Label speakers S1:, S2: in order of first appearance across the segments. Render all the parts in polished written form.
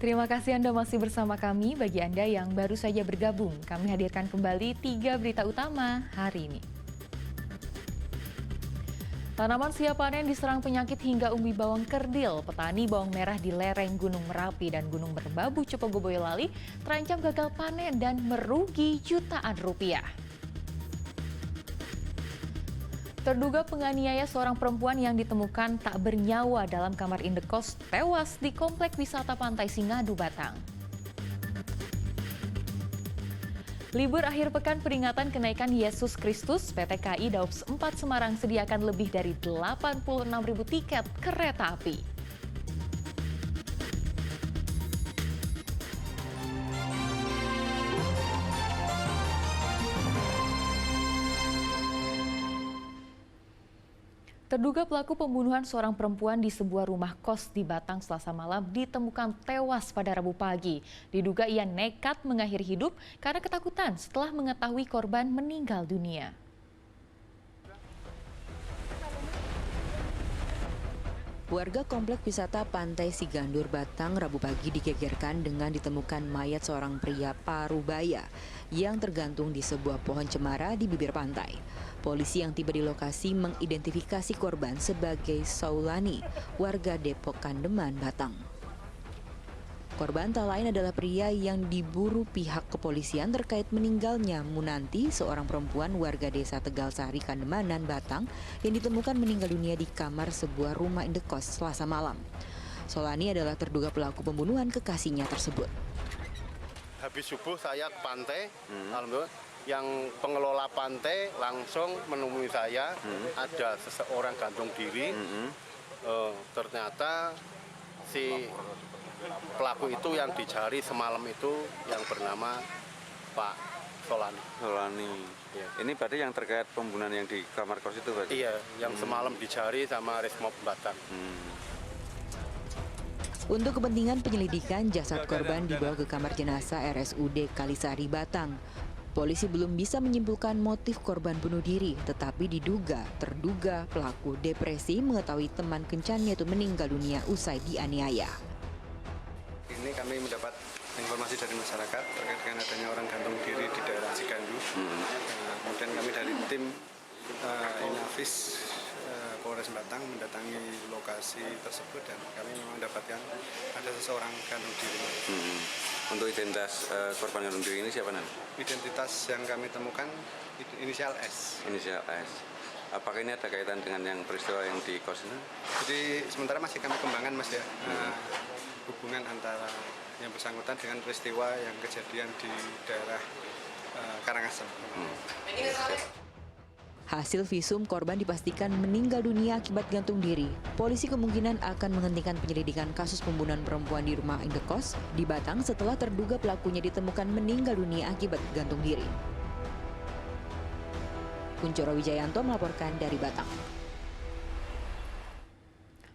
S1: Terima kasih Anda masih bersama kami. Bagi Anda yang baru saja bergabung, kami hadirkan kembali 3 berita utama hari ini. Tanaman siap panen diserang penyakit hingga umbi bawang kerdil. Petani bawang merah di lereng Gunung Merapi dan Gunung Merbabu Cepogo Boyolali terancam gagal panen dan merugi jutaan rupiah. Terduga penganiaya seorang perempuan yang ditemukan tak bernyawa dalam kamar indekos tewas di komplek wisata Pantai Singadu, Batang. Libur akhir pekan peringatan kenaikan Yesus Kristus, PT KAI Daops 4 Semarang sediakan lebih dari 86.000 tiket kereta api. Terduga pelaku pembunuhan seorang perempuan di sebuah rumah kos di Batang Selasa malam ditemukan tewas pada Rabu pagi. Diduga ia nekat mengakhiri hidup karena ketakutan setelah mengetahui korban meninggal dunia.
S2: Warga komplek wisata Pantai Sigandur Batang Rabu pagi digegerkan dengan ditemukan mayat seorang pria parubaya yang tergantung di sebuah pohon cemara di bibir pantai. Polisi yang tiba di lokasi mengidentifikasi korban sebagai Saulani, warga Depok Kandeman, Batang. Korban tak lain adalah pria yang diburu pihak kepolisian terkait meninggalnya Munanti, seorang perempuan warga desa Tegalsari, Kandemanan, Batang, yang ditemukan meninggal dunia di kamar sebuah rumah indekos Selasa malam. Saulani adalah terduga pelaku pembunuhan kekasihnya tersebut.
S3: Habis subuh saya ke pantai, alhamdulillah, yang pengelola pantai langsung menemui saya, ada seseorang gantung diri, ternyata si pelaku itu yang dicari semalam itu yang bernama Pak Solani.
S4: Solani.
S3: Ya.
S4: Ini berarti yang terkait pembunuhan yang di kamar kos itu berarti?
S3: Iya, yang semalam dicari sama Resmob Batang.
S2: Untuk kepentingan penyelidikan, jasad korban dibawa ke kamar jenazah RSUD Kalisari, Batang. Polisi belum bisa menyimpulkan motif korban bunuh diri, tetapi terduga pelaku depresi mengetahui teman kencannya itu meninggal dunia usai dianiaya.
S5: Ini kami mendapat informasi dari masyarakat terkait dengan adanya orang gantung diri di daerah Cigandu. Kemudian kami dari tim Inafis Polres Batang mendatangi lokasi tersebut dan kami memang mendapatkan ada seseorang gantung diri.
S4: Untuk identitas korban gantung diri ini siapa nanti?
S5: Identitas yang kami temukan inisial S.
S4: Inisial S. Apakah ini ada kaitan dengan yang peristiwa yang di kos ini?
S5: Jadi sementara masih kami kembangkan Mas ya, hubungan antara yang bersangkutan dengan peristiwa yang kejadian di daerah Karangasem.
S2: Hasil visum korban dipastikan meninggal dunia akibat gantung diri. Polisi kemungkinan akan menghentikan penyelidikan kasus pembunuhan perempuan di rumah indekos di Batang setelah terduga pelakunya ditemukan meninggal dunia akibat gantung diri. Kuncoro Wijayanto melaporkan dari Batang.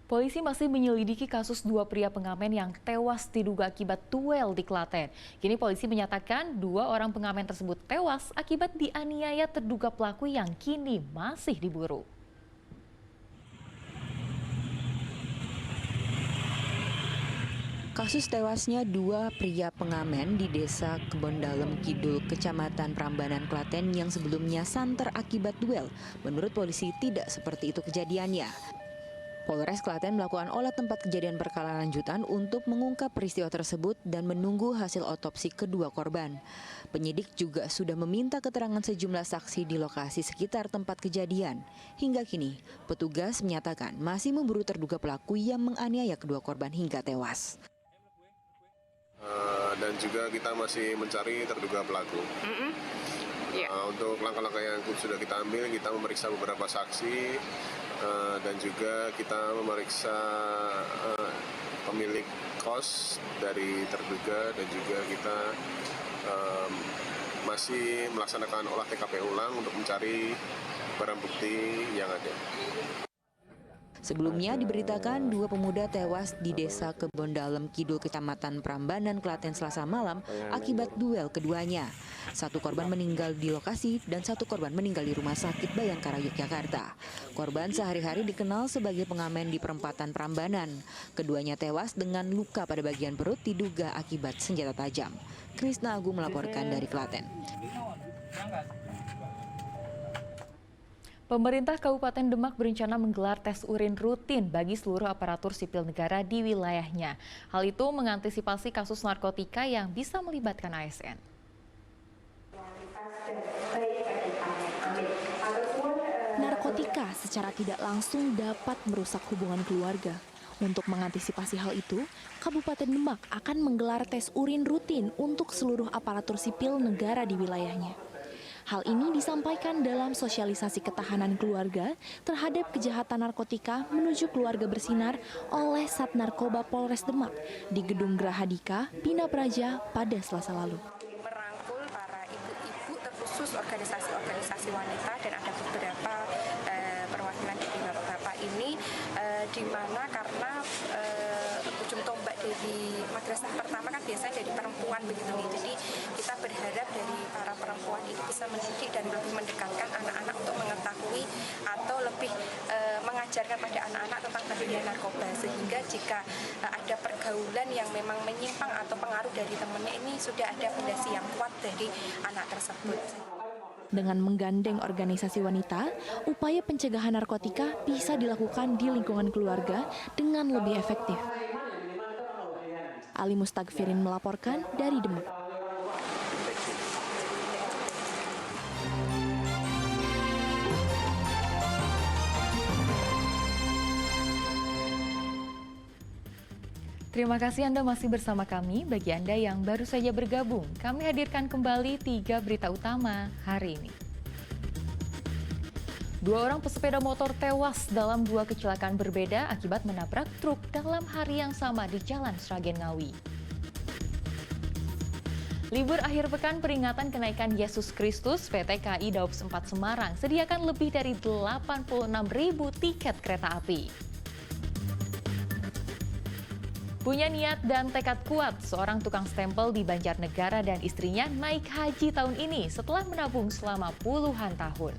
S1: Polisi masih menyelidiki kasus 2 pria pengamen yang tewas diduga akibat duel di Klaten. Kini polisi menyatakan 2 orang pengamen tersebut tewas akibat dianiaya terduga pelaku yang kini masih diburu.
S2: Kasus tewasnya 2 pria pengamen di desa Kebondalem Kidul, Kecamatan Prambanan, Klaten yang sebelumnya santer akibat duel. Menurut polisi tidak seperti itu kejadiannya. Polres Klaten melakukan olah tempat kejadian perkara lanjutan untuk mengungkap peristiwa tersebut dan menunggu hasil otopsi kedua korban. Penyidik juga sudah meminta keterangan sejumlah saksi di lokasi sekitar tempat kejadian. Hingga kini, petugas menyatakan masih memburu terduga pelaku yang menganiaya kedua korban hingga tewas.
S6: Dan juga kita masih mencari terduga pelaku. Untuk langkah-langkah yang sudah kita ambil, kita memeriksa beberapa saksi dan juga kita memeriksa pemilik kos dari terduga dan juga kita masih melaksanakan olah TKP ulang untuk mencari barang bukti yang ada.
S2: Sebelumnya diberitakan 2 pemuda tewas di Desa Kebon Dalem Kidul, Kecamatan Prambanan, Klaten Selasa malam akibat duel keduanya. 1 korban meninggal di lokasi dan 1 korban meninggal di Rumah Sakit Bayangkara, Yogyakarta. Korban sehari-hari dikenal sebagai pengamen di perempatan Prambanan. Keduanya tewas dengan luka pada bagian perut diduga akibat senjata tajam. Krisna Agung melaporkan dari Klaten.
S1: Pemerintah Kabupaten Demak berencana menggelar tes urin rutin bagi seluruh aparatur sipil negara di wilayahnya. Hal itu mengantisipasi kasus narkotika yang bisa melibatkan ASN.
S7: Narkotika secara tidak langsung dapat merusak hubungan keluarga. Untuk mengantisipasi hal itu, Kabupaten Demak akan menggelar tes urin rutin untuk seluruh aparatur sipil negara di wilayahnya. Hal ini disampaikan dalam sosialisasi ketahanan keluarga terhadap kejahatan narkotika menuju keluarga bersinar oleh Sat Narkoba Polres Demak di Gedung Grahadika, Bina Praja pada Selasa lalu.
S8: Merangkul para ibu-ibu terkhusus organisasi-organisasi wanita dan ada beberapa perwakilan dari bapak-bapak ini di mana karena ujung tombak dari madrasah pertama kan biasanya dari perempuan begitu nih. Jadi kita berharap dari para perempuan ini bisa mendidik dan lebih mendekatkan anak-anak untuk mengetahui atau lebih mengajarkan pada anak-anak tentang bahaya narkoba, sehingga jika ada pergaulan yang memang menyimpang atau pengaruh dari temannya, ini sudah ada fondasi yang kuat dari anak tersebut.
S7: Dengan menggandeng organisasi wanita, upaya pencegahan narkotika bisa dilakukan di lingkungan keluarga dengan lebih efektif. Ali Mustagfirin melaporkan dari Demak.
S1: Terima kasih Anda masih bersama kami. Bagi Anda yang baru saja bergabung, kami hadirkan kembali 3 berita utama hari ini. 2 orang pesepeda motor tewas dalam 2 kecelakaan berbeda akibat menabrak truk dalam hari yang sama di Jalan Sragen Ngawi. Libur akhir pekan peringatan kenaikan Yesus Kristus, PT KAI Daob 4 Semarang sediakan lebih dari 86.000 tiket kereta api. Punya niat dan tekad kuat, seorang tukang stempel di Banjarnegara dan istrinya naik haji tahun ini setelah menabung selama puluhan tahun.